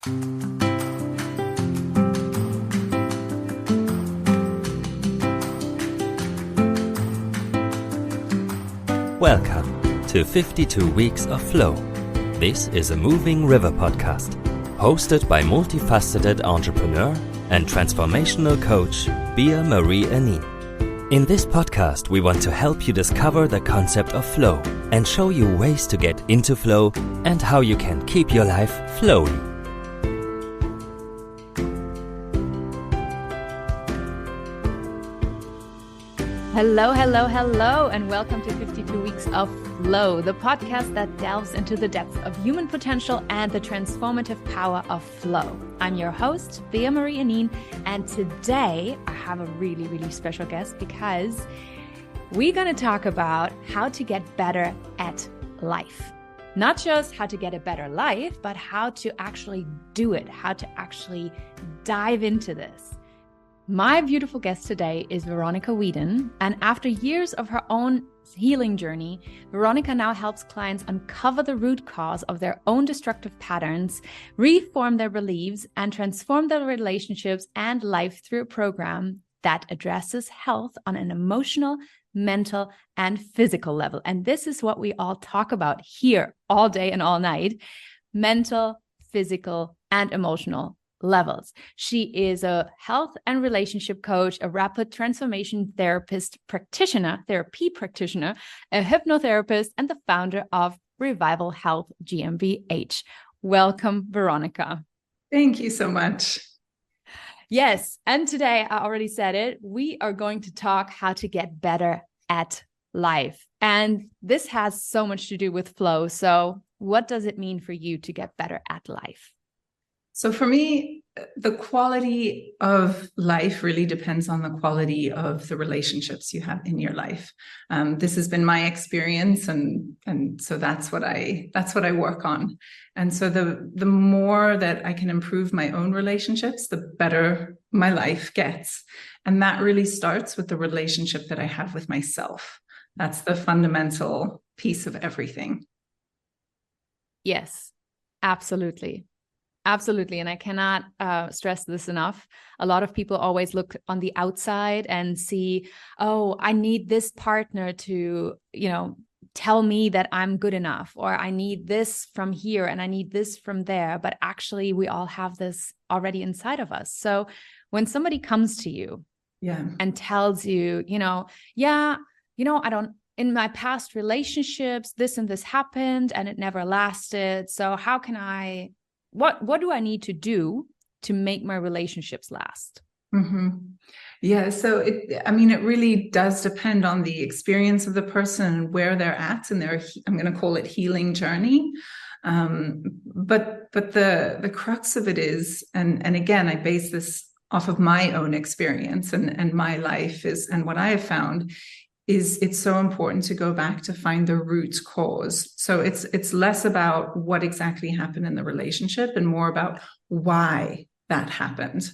Welcome to 52 Weeks of Flow. This is a moving river podcast, hosted by multifaceted entrepreneur and transformational coach Bea-Marie. In this podcast, we want to help you discover the concept of flow and show you ways to get into flow and how you can keep your life flowy. Hello, and welcome to 52 Weeks of Flow, the podcast that delves into the depths of human potential and the transformative power of flow. I'm your host, Bea-Marie, and today I have a really special guest because we're going to talk about how to get better at life. Not just how to get a better life, but how to actually do it, how to actually dive into this. My beautiful guest today is Veronica Weedon, and after years of her own healing journey, Veronica now helps clients uncover the root cause of their own destructive patterns, reform their beliefs, and transform their relationships and life through a program that addresses health on an emotional, mental, and physical level. And this is what we all talk about here all day and all night: mental, physical, and emotional levels. She is a health and relationship coach, a rapid transformation therapy practitioner, a hypnotherapist, and the founder of Revival Health GmbH. Welcome, Veronica. Thank you so much. Yes, and today, I already said it, we are going to talk how to get better at life. And this has so much to do with flow. So what does it mean for you to get better at life? So for me, the quality of life really depends on the quality of the relationships you have in your life. This has been my experience, and so that's what I work on. And so the more that I can improve my own relationships, the better my life gets. And that really starts with the relationship that I have with myself. That's the fundamental piece of everything. Yes, absolutely. Absolutely. And I cannot stress this enough. A lot of people always look on the outside and see, oh, I need this partner to, tell me that I'm good enough, or I need this from here and I need this from there. But actually, we all have this already inside of us. So when somebody comes to you and tells you, I don't, in my past relationships, this and this happened and it never lasted. So how can I, what do I need to do to make my relationships last? Mm-hmm. Yeah. So it really does depend on the experience of the person and where they're at in their, I'm going to call it healing journey. But the crux of it is, and again, I base this off of my own experience and my life is, and what I have found is it's so important to go back to find the root cause. So it's less about what exactly happened in the relationship and more about why that happened.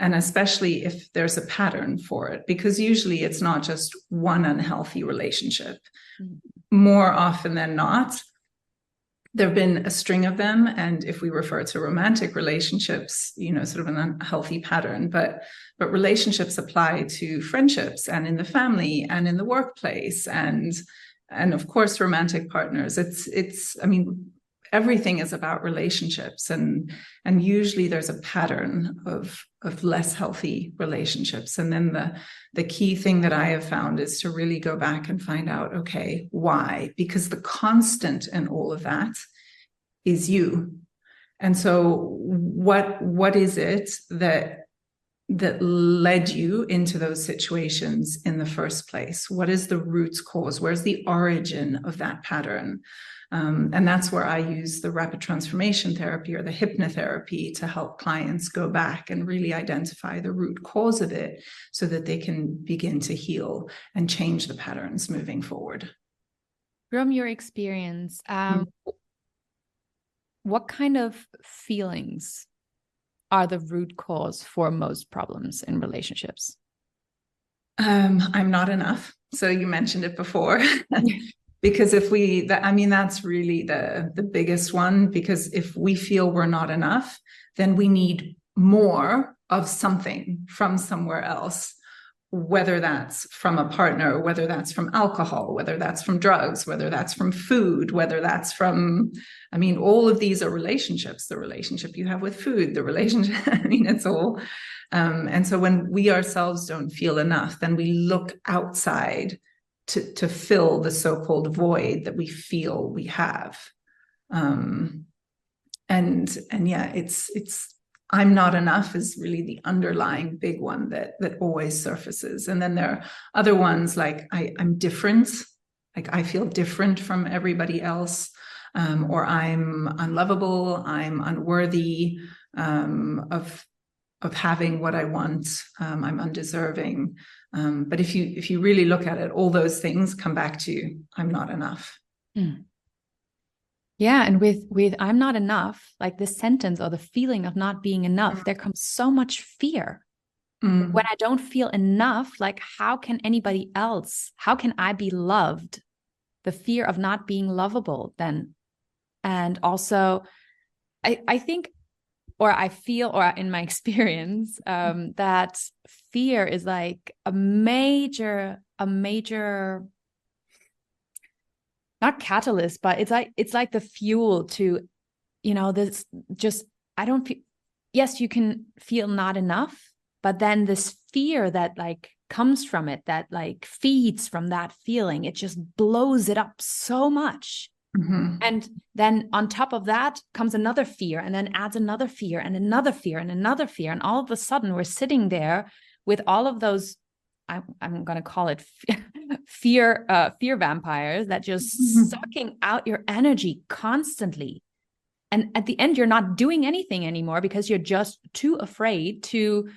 And especially if there's a pattern for it, because usually it's not just one unhealthy relationship. Mm-hmm. More often than not, there have been a string of them. And if we refer to romantic relationships, sort of an unhealthy pattern, but relationships apply to friendships and in the family and in the workplace and of course, romantic partners. Everything is about relationships and usually there's a pattern of less healthy relationships. And then the key thing that I have found is to really go back and find out, okay, why? Because the constant in all of that is you. And so what is it that led you into those situations in the first place? What is the root cause? Where's the origin of that pattern? And that's where I use the rapid transformation therapy or the hypnotherapy to help clients go back and really identify the root cause of it so that they can begin to heal and change the patterns moving forward. From your experience, what kind of feelings are the root cause for most problems in relationships? I'm not enough. So you mentioned it before. Because that's really the biggest one, because if we feel we're not enough, then we need more of something from somewhere else, whether that's from a partner, whether that's from alcohol, whether that's from drugs, whether that's from food, whether that's from, all of these are relationships, the relationship you have with food, the relationship, it's all. And so when we ourselves don't feel enough, then we look outside to fill the so-called void that we feel we have. And yeah, it's I'm not enough is really the underlying big one that always surfaces. And then there are other ones like I'm different, like I feel different from everybody else, or I'm unlovable, I'm unworthy of having what I want, I'm undeserving. But if you really look at it, all those things come back to I'm not enough. Mm. Yeah. And with I'm not enough, like this sentence or the feeling of not being enough, there comes so much fear. When I don't feel enough, like how can I be loved? The fear of not being lovable then. And also I think, or I feel, or in my experience, that fear is like a major, not catalyst, but it's like the fuel to, this just, I don't feel, yes, you can feel not enough, but then this fear that like comes from it, that like feeds from that feeling, it just blows it up so much. Mm-hmm. And then on top of that comes another fear, and then adds another fear and another fear and another fear. And all of a sudden we're sitting there with all of those, I'm going to call it fear vampires that just sucking out your energy constantly. And at the end, you're not doing anything anymore because you're just too afraid to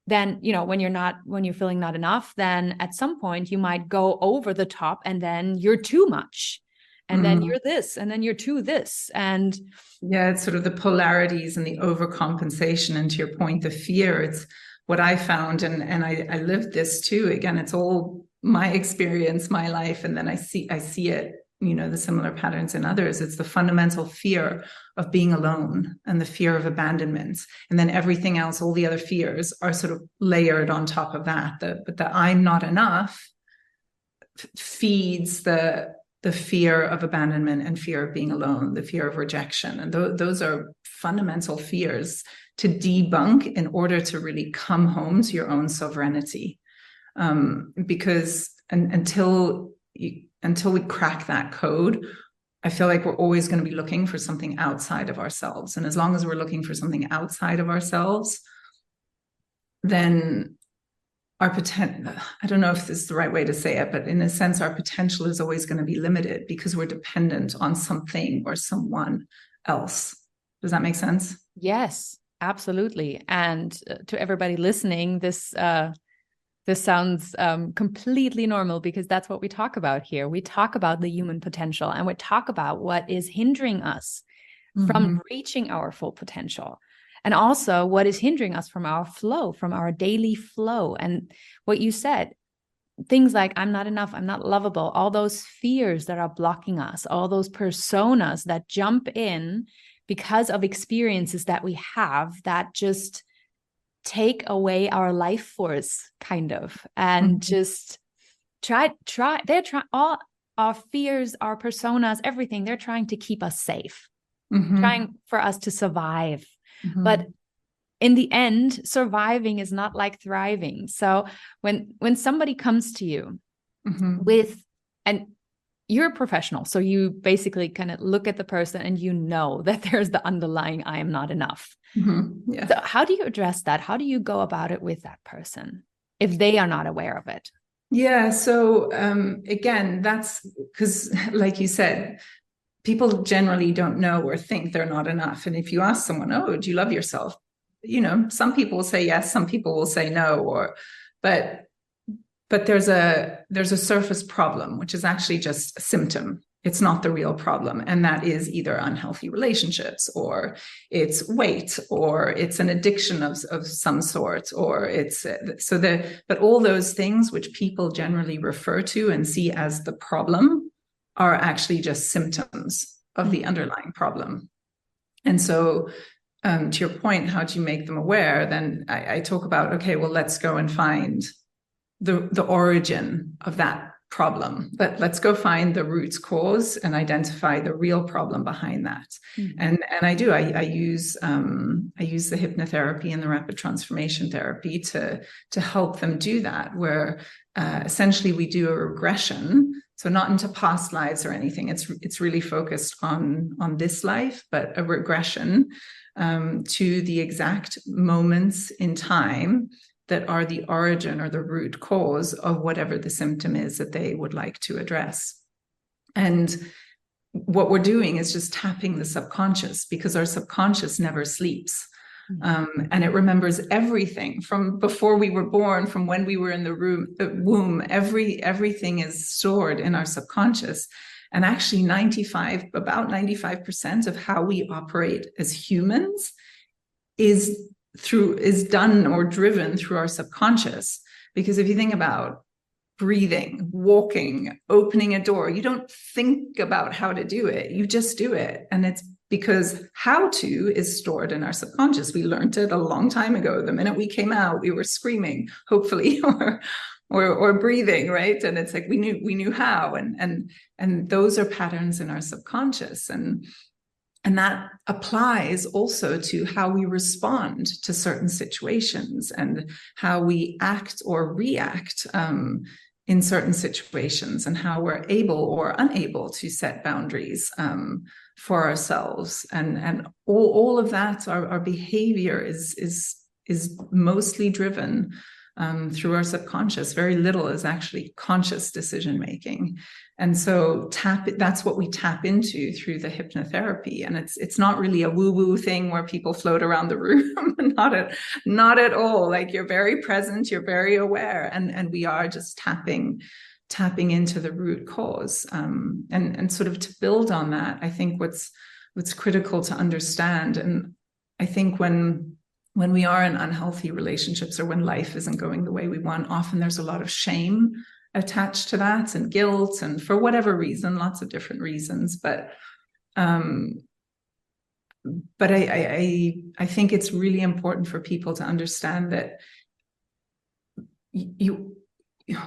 then, when you're feeling not enough, then at some point you might go over the top and then you're too much. And then you're this, and then you're too this. And yeah, it's sort of the polarities and the overcompensation. And to your point, the fear, it's what I found, and I lived this too. Again, it's all my experience, my life. And then I see it, the similar patterns in others. It's the fundamental fear of being alone and the fear of abandonment. And then everything else, all the other fears are sort of layered on top of that. But the I'm not enough feeds the fear of abandonment and fear of being alone, the fear of rejection. And those are fundamental fears to debunk in order to really come home to your own sovereignty. Because until we crack that code, I feel like we're always going to be looking for something outside of ourselves. And as long as we're looking for something outside of ourselves, then our potential, I don't know if this is the right way to say it, but in a sense, our potential is always going to be limited because we're dependent on something or someone else. Does that make sense? Yes, absolutely. And to everybody listening, this sounds completely normal, because that's what we talk about here. We talk about the human potential, and we talk about what is hindering us from reaching our full potential. And also what is hindering us from our flow, from our daily flow. And what you said, things like I'm not enough, I'm not lovable, all those fears that are blocking us, all those personas that jump in because of experiences that we have that just take away our life force, kind of, and just all our fears, our personas, everything, they're trying to keep us safe, trying for us to survive. But in the end, surviving is not like thriving. So when somebody comes to you with, and you're a professional, so you basically kind of look at the person and you know that there's the underlying I am not enough. Yeah. So how do you address that? How do you go about it with that person if they are not aware of it? Yeah. So again, that's because, like you said, people generally don't know or think they're not enough. And if you ask someone, oh, do you love yourself? Some people will say yes, some people will say no, but there's a surface problem, which is actually just a symptom. It's not the real problem. And that is either unhealthy relationships, or it's weight, or it's an addiction of some sort, or but all those things which people generally refer to and see as the problem are actually just symptoms of the underlying problem. And so to your point, how do you make them aware? Then I talk about, okay, well, let's go and find the origin of that problem. Let's go find the root cause and identify the real problem behind that. And I use the hypnotherapy and the rapid transformation therapy to help them do that, where essentially we do a regression. So not into past lives or anything. It's really focused on this life, but a regression to the exact moments in time that are the origin or the root cause of whatever the symptom is that they would like to address. And what we're doing is just tapping the subconscious, because our subconscious never sleeps. And it remembers everything from before we were born, from when we were in the womb. Everything is stored in our subconscious. And actually about 95% of how we operate as humans is done or driven through our subconscious. Because if you think about breathing, walking, opening a door, you don't think about how to do it, you just do it. And it's because how to is stored in our subconscious. We learned it a long time ago. The minute we came out, we were screaming, hopefully, or breathing, right? And it's like we knew how, and those are patterns in our subconscious, and that applies also to how we respond to certain situations and how we act or react in certain situations, and how we're able or unable to set boundaries for ourselves, and all of that. Our behavior is mostly driven through our subconscious. Very little is actually conscious decision making. And so that's what we tap into through the hypnotherapy. And it's not really a woo-woo thing where people float around the room. not at all. Like, you're very present, you're very aware, and we are just tapping into the root cause. And sort of to build on that, I think what's critical to understand, and I think when we are in unhealthy relationships, or when life isn't going the way we want, often there's a lot of shame attached to that, and guilt, and for whatever reason, lots of different reasons. But I think it's really important for people to understand that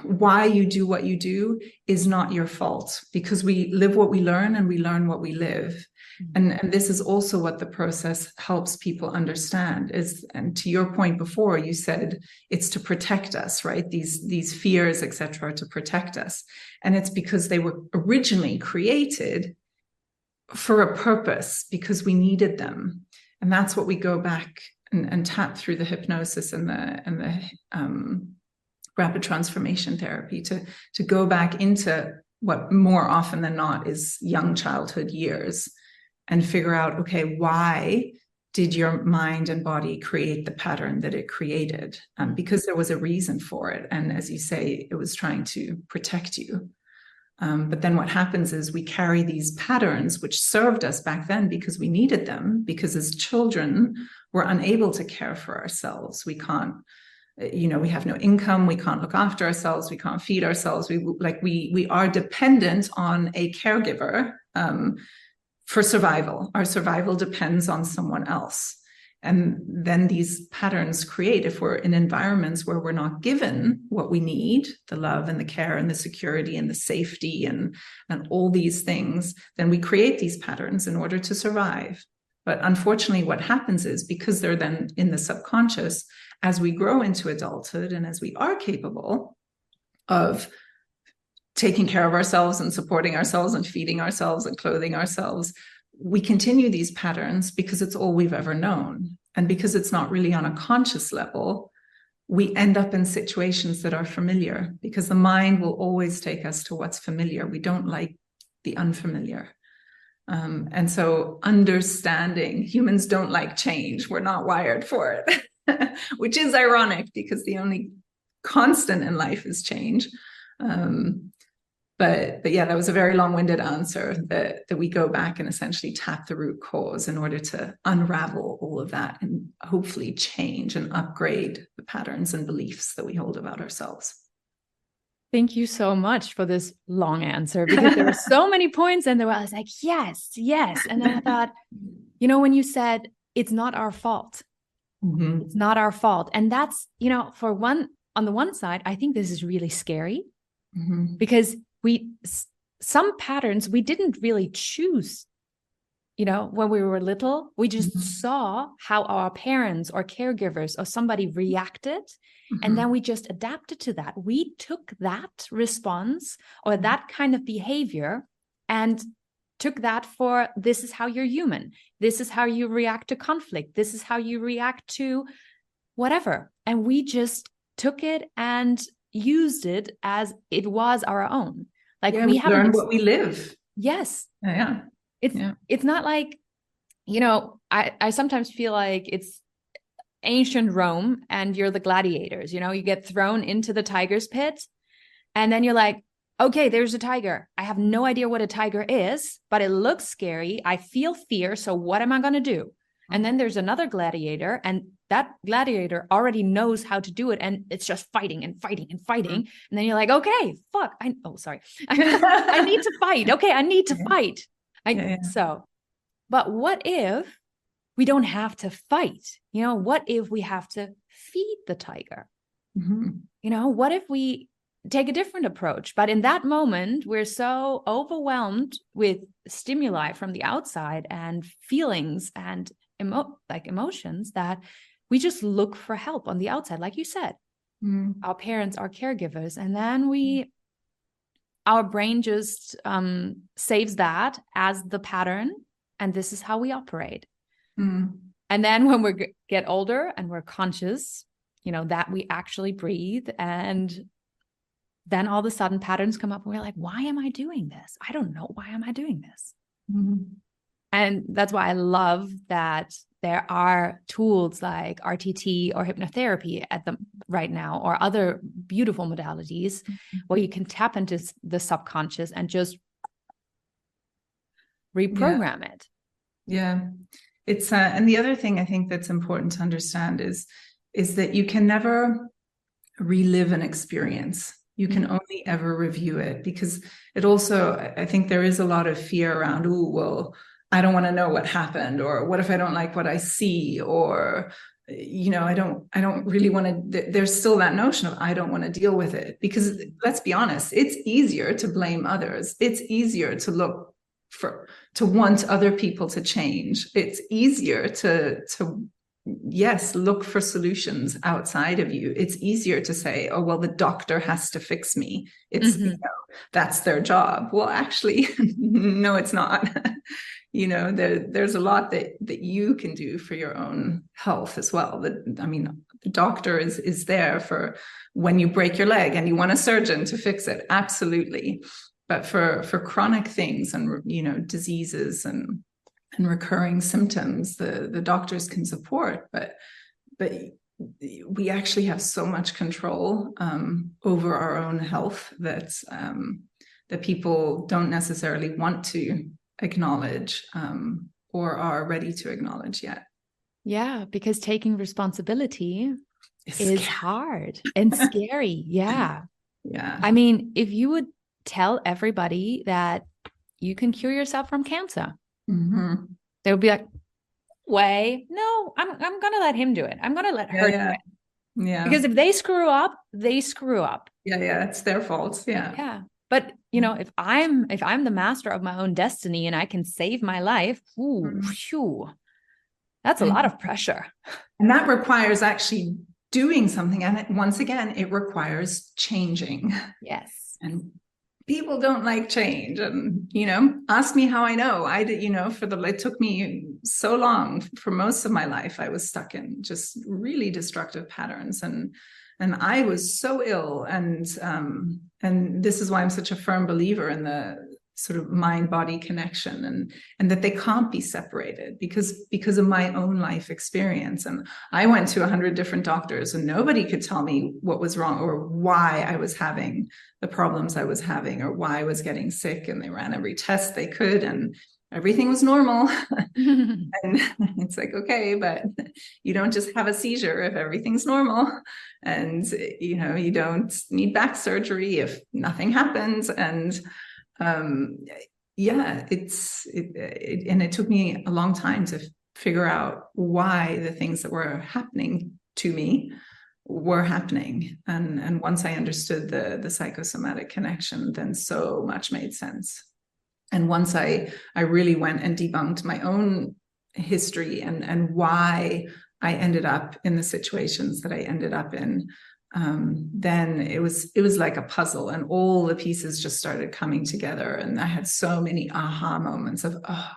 why you do what you do is not your fault, because we live what we learn, and we learn what we live. And this is also what the process helps people understand is, and to your point before, you said it's to protect us, right? These fears, etc., to protect us. And it's because they were originally created for a purpose, because we needed them. And that's what we go back and tap through the hypnosis and the rapid transformation therapy to go back into what more often than not is young childhood years, and figure out, okay, why did your mind and body create the pattern that it created? Because there was a reason for it. And as you say, it was trying to protect you. But then what happens is we carry these patterns, which served us back then because we needed them, because as children, we're unable to care for ourselves. We can't, we have no income, we can't look after ourselves, we can't feed ourselves. We are dependent on a caregiver for survival. Our survival depends on someone else. And then these patterns create, if we're in environments where we're not given what we need, the love and the care and the security and the safety and all these things, then we create these patterns in order to survive. But unfortunately, what happens is, because they're then in the subconscious, as we grow into adulthood and as we are capable of taking care of ourselves and supporting ourselves and feeding ourselves and clothing ourselves, we continue these patterns because it's all we've ever known. And because it's not really on a conscious level, we end up in situations that are familiar, because the mind will always take us to what's familiar. We don't like the unfamiliar. And so understanding, humans don't like change. We're not wired for it, which is ironic, because the only constant in life is change. But yeah, that was a very long-winded answer that we go back and essentially tap the root cause in order to unravel all of that and hopefully change and upgrade the patterns and beliefs that we hold about ourselves. Thank you so much for this long answer, because there were so many points and I was like, yes, yes. And then I thought, when you said it's not our fault, it's not our fault. And that's, on the one side, I think this is really scary because some patterns we didn't really choose. When we were little, we just saw how our parents or caregivers or somebody reacted. And then we just adapted to that. We took that response or that kind of behavior and took that for, this is how you're human. This is how you react to conflict. This is how you react to whatever. And we just took it and used it as it was our own. Like we haven't learned what we live. Yes. Yeah. It's not like, I sometimes feel like it's ancient Rome and you're the gladiators, you get thrown into the tiger's pit and then you're like, okay, there's a tiger. I have no idea what a tiger is, but it looks scary. I feel fear. So what am I going to do? And then there's another gladiator and that gladiator already knows how to do it. And it's just fighting and fighting and fighting. And then you're like, okay, fuck. I need to fight. Okay. I need to fight. So, but what if we don't have to fight? What if we have to feed the tiger? What if we take a different approach? But in that moment, we're so overwhelmed with stimuli from the outside and feelings and emotions that we just look for help on the outside. Like you said, our parents, our caregivers, and then our brain just saves that as the pattern. And this is how we operate. And then when we get older and we're conscious, that we actually breathe, and then all of a sudden patterns come up and we're like, why am I doing this? I don't know. Why am I doing this? And that's why I love that there are tools like RTT or hypnotherapy right now, or other beautiful modalities where you can tap into the subconscious and just reprogram it. Yeah. It's and the other thing I think that's important to understand is that you can never relive an experience. You can only ever review it, because it also, I think there is a lot of fear around, I don't want to know what happened, or what if I don't like what I see, or I don't really want to. There's still that notion of I don't want to deal with it, because let's be honest, it's easier to blame others. It's easier to want other people to change. It's easier to look for solutions outside of you. It's easier to say, oh, well, the doctor has to fix me. It's that's their job. Well, actually, no, it's not. There's a lot that you can do for your own health as well. The doctor is there for when you break your leg and you want a surgeon to fix it. Absolutely. But for chronic things and, diseases and recurring symptoms, the doctors can support, but we actually have so much control over our own health that people don't necessarily want to acknowledge or are ready to acknowledge yet. Yeah, because taking responsibility is hard and scary. Yeah. Yeah. I mean, if you would tell everybody that you can cure yourself from cancer, they would be like, no, I'm going to let him do it. I'm going to let her do it. Yeah. Because if they screw up, they screw up. Yeah. It's their fault. Yeah. Yeah. But if I'm the master of my own destiny and I can save my life, that's a lot of pressure. And that requires actually doing something. And once again, it requires changing. Yes. And people don't like change. And, ask me how I know. I did, it took me so long. For most of my life, I was stuck in just really destructive patterns. And I was so ill. And this is why I'm such a firm believer in the sort of mind-body connection, and that they can't be separated because of my own life experience. And I went to 100 different doctors and nobody could tell me what was wrong or why I was having the problems I was having or why I was getting sick. And they ran every test they could. And everything was normal. And it's like, okay, but you don't just have a seizure if everything's normal. And, you don't need back surgery if nothing happens. And yeah, it took me a long time to figure out why the things that were happening to me were happening. And once I understood the psychosomatic connection, then so much made sense. And once I really went and debunked my own history and why I ended up in the situations that I ended up in, then it was like a puzzle, and all the pieces just started coming together. And I had so many aha moments of, oh,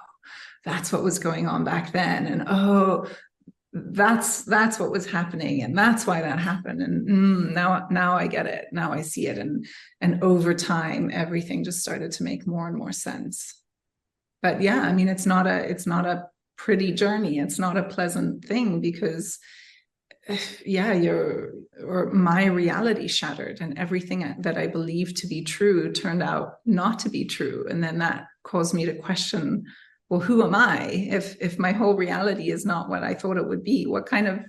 that's what was going on back then. And oh, that's what was happening, and that's why that happened. And now I get it. Now I see it. And over time, everything just started to make more and more sense. But yeah, I mean, it's not a pretty journey. It's not a pleasant thing, because my reality shattered, and everything that I believed to be true turned out not to be true. And then that caused me to question, well, who am I if my whole reality is not what I thought it would be? What kind of,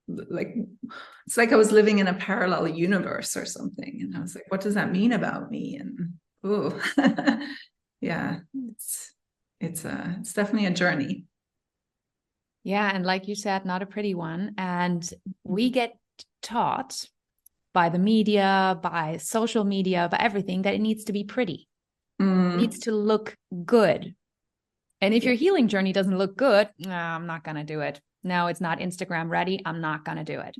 it's like I was living in a parallel universe or something. And I was like, what does that mean about me? And yeah, it's definitely a journey. Yeah. And like you said, not a pretty one. And we get taught by the media, by social media, by everything, that it needs to be pretty. It needs to look good. And if your healing journey doesn't look good, no, I'm not going to do it. No, it's not Instagram ready. I'm not going to do it.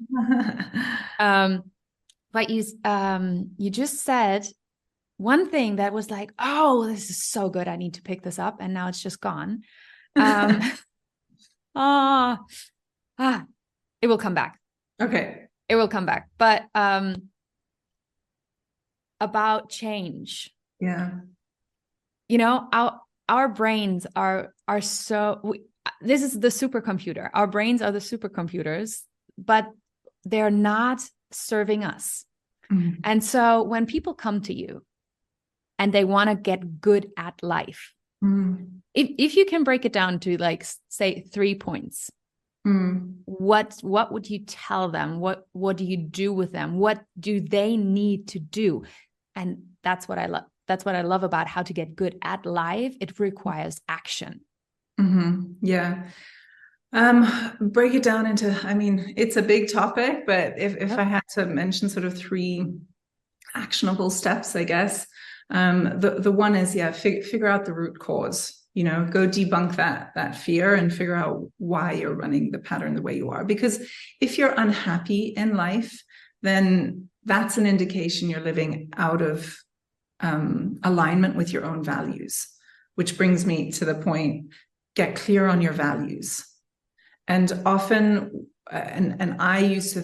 But you just said one thing that was like, oh, this is so good. I need to pick this up. And now it's just gone. It will come back. Okay. It will come back. But about change. Yeah. Our brains are so, this is the supercomputer. Our brains are the supercomputers, but they're not serving us. Mm-hmm. And so when people come to you and they want to get good at life, if you can break it down to, like, say 3 points, what would you tell them? What do you do with them? What do they need to do? And that's what I love. That's what I love about how to get good at life. It requires action. Mm-hmm. Yeah. Break it down into, I mean, it's a big topic, but if I had to mention sort of 3 actionable steps, I guess, the one is, figure out the root cause, go debunk that fear and figure out why you're running the pattern the way you are. Because if you're unhappy in life, then that's an indication you're living out of alignment with your own values, which brings me to the point, get clear on your values. And often, and I used to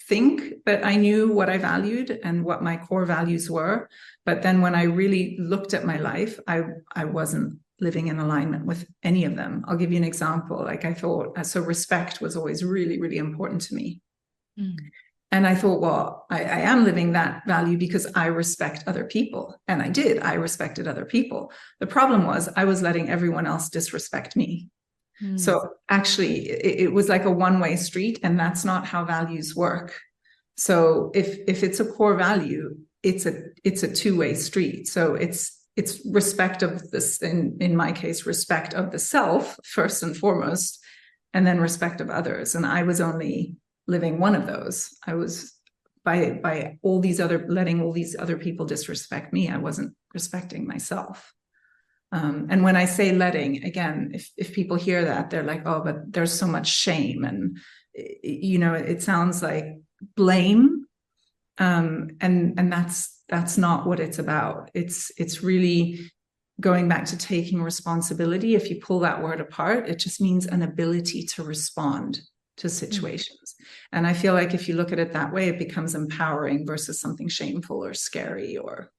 think that I knew what I valued and what my core values were. But then when I really looked at my life, I wasn't living in alignment with any of them. I'll give you an example. Like, I thought, so respect was always really, really important to me. And I thought, well, I am living that value because I respect other people. And I did. I respected other people. The problem was I was letting everyone else disrespect me. So actually, it was like a one-way street, and that's not how values work. So if it's a core value, it's a two-way street. So it's respect of this, in my case, respect of the self first and foremost, and then respect of others. And I was only living one of those. I was by letting all these other people disrespect me. I wasn't respecting myself. And when I say letting, again, if people hear that, they're like, oh, but there's so much shame. And, it sounds like blame. And that's not what it's about. It's really going back to taking responsibility. If you pull that word apart, it just means an ability to respond to situations. And I feel like if you look at it that way, it becomes empowering versus something shameful or scary or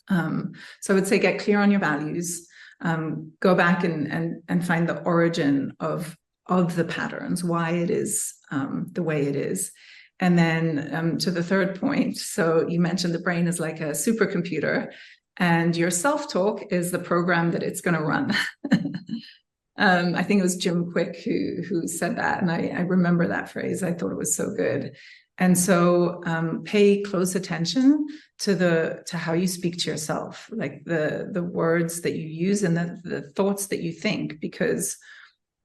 so I would say get clear on your values, go back and find the origin of the patterns, why it is the way it is. And then to the third point, so you mentioned the brain is like a supercomputer. and your self-talk is the program that it's going to run. I think it was Jim Quick who said that, and I remember that phrase. I thought it was so good. And so pay close attention to how you speak to yourself, like the words that you use and the thoughts that you think, because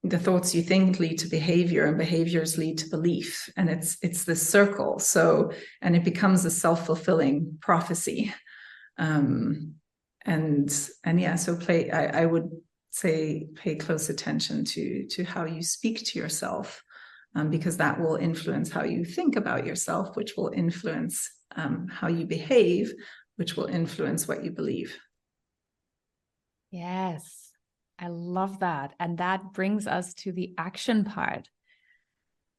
the thoughts you think lead to behavior, and behaviors lead to belief, and it's this circle. So, and it becomes a self-fulfilling prophecy. And yeah, so I would say pay close attention to how you speak to yourself, because that will influence how you think about yourself, which will influence how you behave, which will influence what you believe. Yes, I love that. And that brings us to the action part,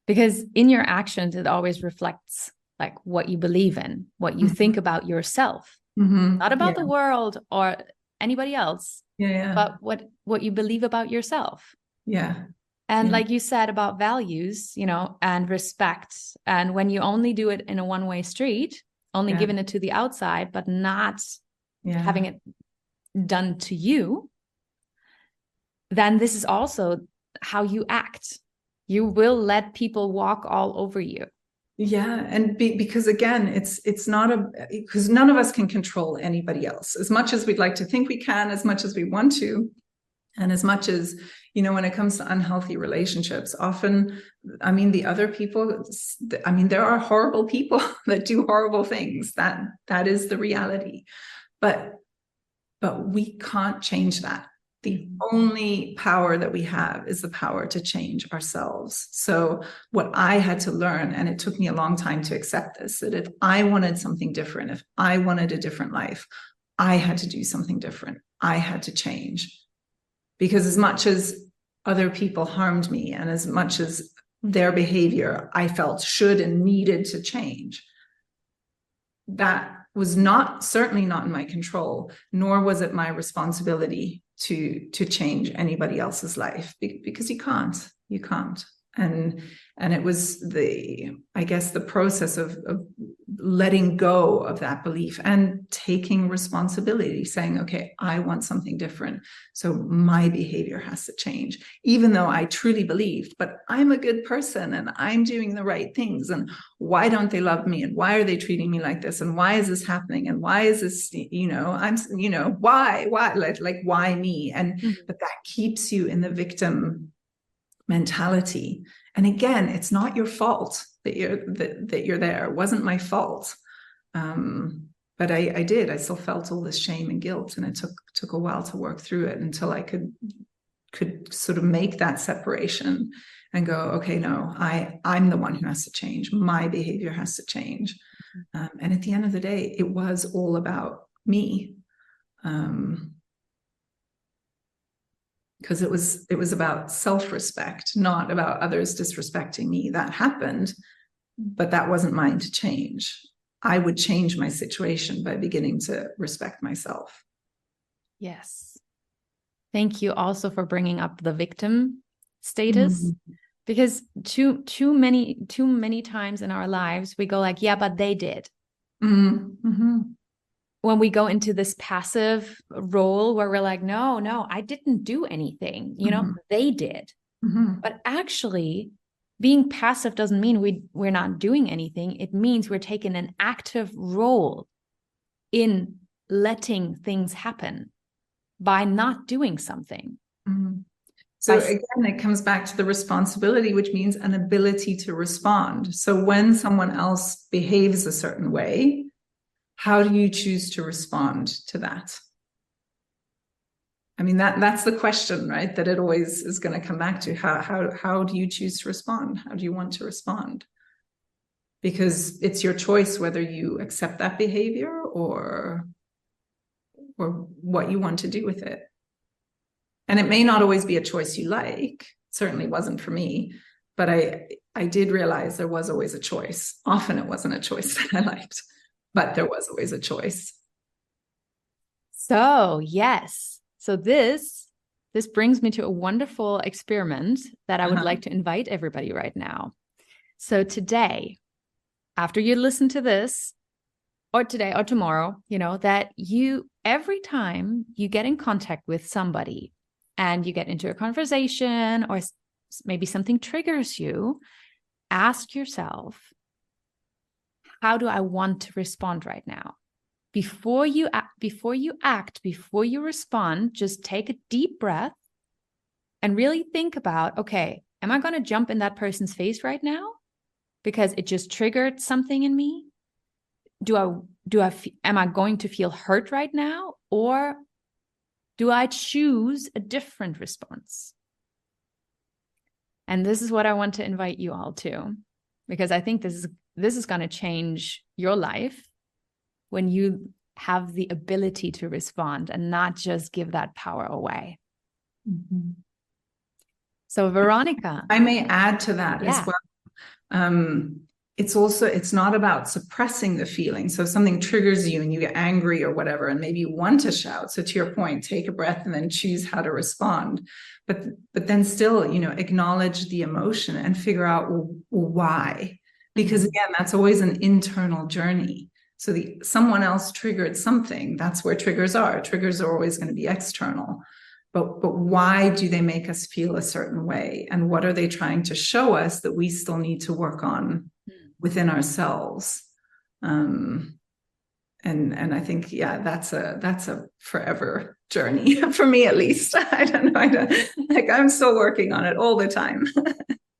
because in your actions, it always reflects like what you believe in, what you think about yourself, not about the world or anybody else, but what you believe about yourself. Yeah. And like you said about values, and respect. And when you only do it in a one-way street, only giving it to the outside, but not having it done to you, then this is also how you act. You will let people walk all over you. Yeah. And because again, it's not because none of us can control anybody else as much as we'd like to think we can, as much as we want to. And as much as, when it comes to unhealthy relationships, often, the other people, there are horrible people that do horrible things. That is the reality. But we can't change that. The only power that we have is the power to change ourselves. So what I had to learn, and it took me a long time to accept this, that if I wanted something different, if I wanted a different life, I had to do something different. I had to change. Because as much as other people harmed me, and as much as their behavior I felt should and needed to change, that was certainly not in my control, nor was it my responsibility to change anybody else's life, because you can't. And it was the process of letting go of that belief and taking responsibility, saying, okay, I want something different. So my behavior has to change, even though I truly believed, but I'm a good person and I'm doing the right things. And why don't they love me? And why are they treating me like this? And why is this happening? And why is this, why, like, why me? And, but that keeps you in the victim mentality. And again, it's not your fault that you're there. It wasn't my fault. But I still felt all this shame and guilt, and it took a while to work through it until I could sort of make that separation and go, okay, no, I'm the one who has to change. My behavior has to change. And at the end of the day, it was all about me. Because it was about self-respect, not about others disrespecting me. That happened, but that wasn't mine to change. I would change my situation by beginning to respect myself. Yes. Thank you also for bringing up the victim status, because too many times in our lives we go like, yeah, but they did. When we go into this passive role where we're like, no, I didn't do anything, they did. But actually being passive doesn't mean we're not doing anything. It means we're taking an active role in letting things happen by not doing something. So again, it comes back to the responsibility, which means an ability to respond. So when someone else behaves a certain way, how do you choose to respond to that? I mean, that's the question, right? That it always is going to come back to. How do you choose to respond? How do you want to respond? Because it's your choice whether you accept that behavior or what you want to do with it. And it may not always be a choice you like. It certainly wasn't for me, but I did realize there was always a choice. Often it wasn't a choice that I liked, but there was always a choice. So yes. So this brings me to a wonderful experiment that I would like to invite everybody right now. So today, after you listen to this, or today or tomorrow, that every time you get in contact with somebody and you get into a conversation or maybe something triggers you, ask yourself, how do I want to respond right now? Before you act, before you respond, just take a deep breath and really think about, okay, am I going to jump in that person's face right now because it just triggered something in me? Am I going to feel hurt right now, or do I choose a different response? And this is what I want to invite you all to, because I think this is going to change your life when you have the ability to respond and not just give that power away. Mm-hmm. So Veronica, I may add to that as well. It's not about suppressing the feeling. So if something triggers you and you get angry or whatever, and maybe you want to shout. So to your point, take a breath and then choose how to respond. But then still, acknowledge the emotion and figure out why. Because again, that's always an internal journey. So someone else triggered something. That's where triggers are. Triggers are always going to be external. But why do they make us feel a certain way? And what are they trying to show us that we still need to work on within ourselves? And I think, that's a forever journey for me, at least. I don't know. I'm still working on it all the time.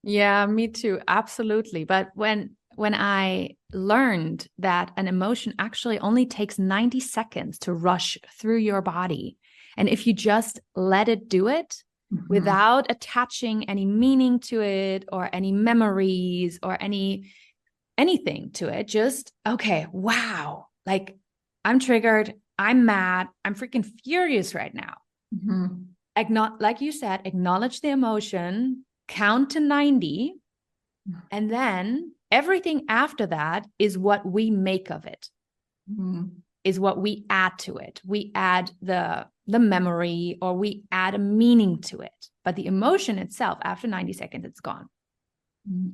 Yeah, me too. Absolutely. But when I learned that an emotion actually only takes 90 seconds to rush through your body, and if you just let it do it without attaching any meaning to it or any memories or anything to it, just, okay, wow, like I'm triggered, I'm mad, I'm freaking furious right now. Like you said, acknowledge the emotion, count to 90, and then everything after that is what we make of it, is what we add to it. We add the memory, or we add a meaning to it. But the emotion itself, after 90 seconds, it's gone.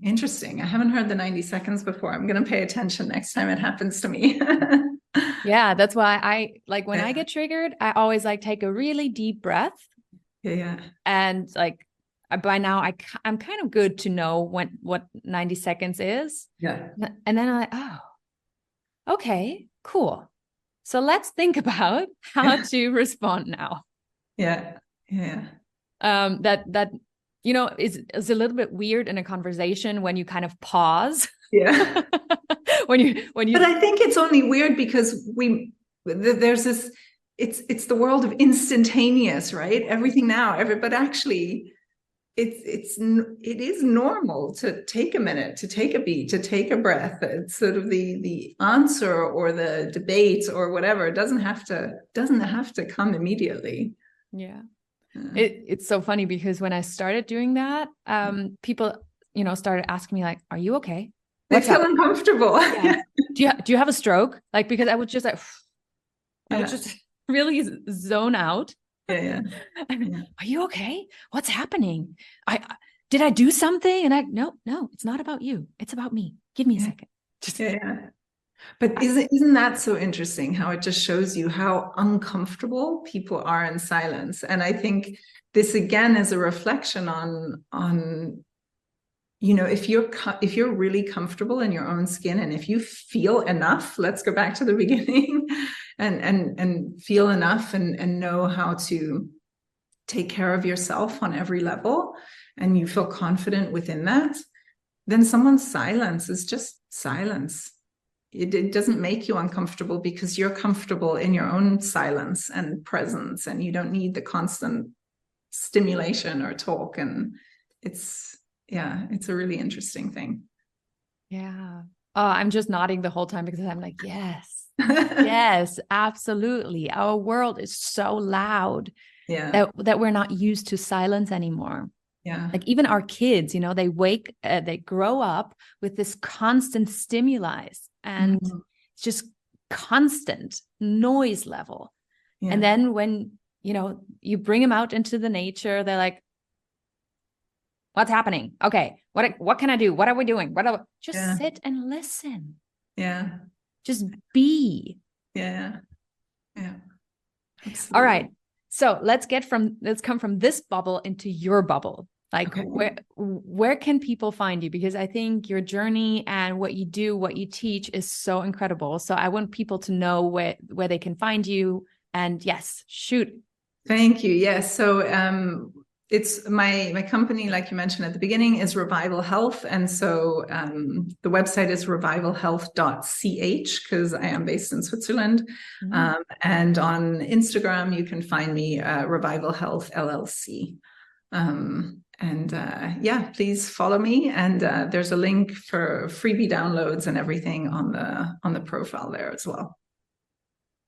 Interesting. I haven't heard the 90 seconds before. I'm going to pay attention next time it happens to me. Yeah, that's why when I get triggered, I always take a really deep breath. Yeah. And by now I'm kind of good to know what 90 seconds is. Yeah. And then I'm like, oh, okay, cool. So let's think about how to respond now. Yeah. That is a little bit weird in a conversation when you kind of pause. Yeah. when you. But I think it's only weird because there's this. It's the world of instantaneous, right? Everything now. But actually, it is normal to take a minute, to take a beat, to take a breath. It's sort of the answer or the debate or whatever. It doesn't have to come immediately. Yeah. It's so funny because when I started doing that, people, started asking me are you okay? They feel uncomfortable. Yeah. Do you have a stroke? Because I would just I would just really zone out. Yeah. Are you okay? What's happening? Did I do something? And no, it's not about you. It's about me. Give me a second. But isn't that so interesting how it just shows you how uncomfortable people are in silence? And I think this again is a reflection on if you're really comfortable in your own skin, and if you feel enough, let's go back to the beginning, and feel enough and know how to take care of yourself on every level, and you feel confident within that, then someone's silence is just silence. It doesn't make you uncomfortable because you're comfortable in your own silence and presence, and you don't need the constant stimulation or talk. And it's a really interesting thing. Yeah. Oh, I'm just nodding the whole time because I'm like, yes. Yes, absolutely. Our world is so loud that we're not used to silence anymore. Yeah. Even our kids, they grow up with this constant stimuli, and it's just constant noise level. Yeah. And then when, you bring them out into the nature, they're like, what's happening? Okay. What can I do? What are we doing? Just sit and listen. Yeah. Just be. Yeah. Yeah. Absolutely. All right. So let's come from this bubble into your bubble. Like, okay, where can people find you? Because I think your journey and what you do, what you teach is so incredible. So I want people to know where they can find you. And yes, shoot. Thank you. Yes. So it's my company, like you mentioned at the beginning, is Revival Health. And so the website is revivalhealth.ch, because I am based in Switzerland. Mm-hmm. And on Instagram, you can find me Revival Health LLC. Please follow me. And there's a link for freebie downloads and everything on the profile there as well.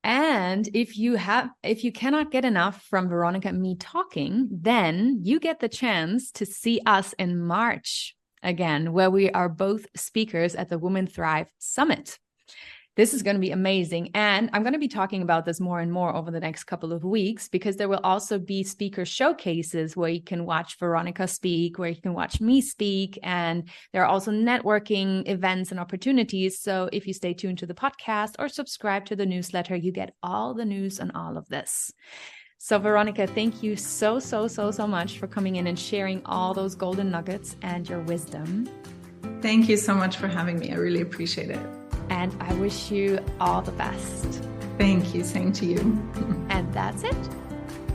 And if you cannot get enough from Veronica and me talking, then you get the chance to see us in March again, where we are both speakers at the Women Thrive Summit. This is going to be amazing. And I'm going to be talking about this more and more over the next couple of weeks, because there will also be speaker showcases where you can watch Veronica speak, where you can watch me speak. And there are also networking events and opportunities. So if you stay tuned to the podcast or subscribe to the newsletter, you get all the news on all of this. So Veronica, thank you so much for coming in and sharing all those golden nuggets and your wisdom. Thank you so much for having me. I really appreciate it. And I wish you all the best. Thank you. Same to you. And that's it.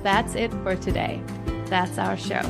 That's it for today. That's our show.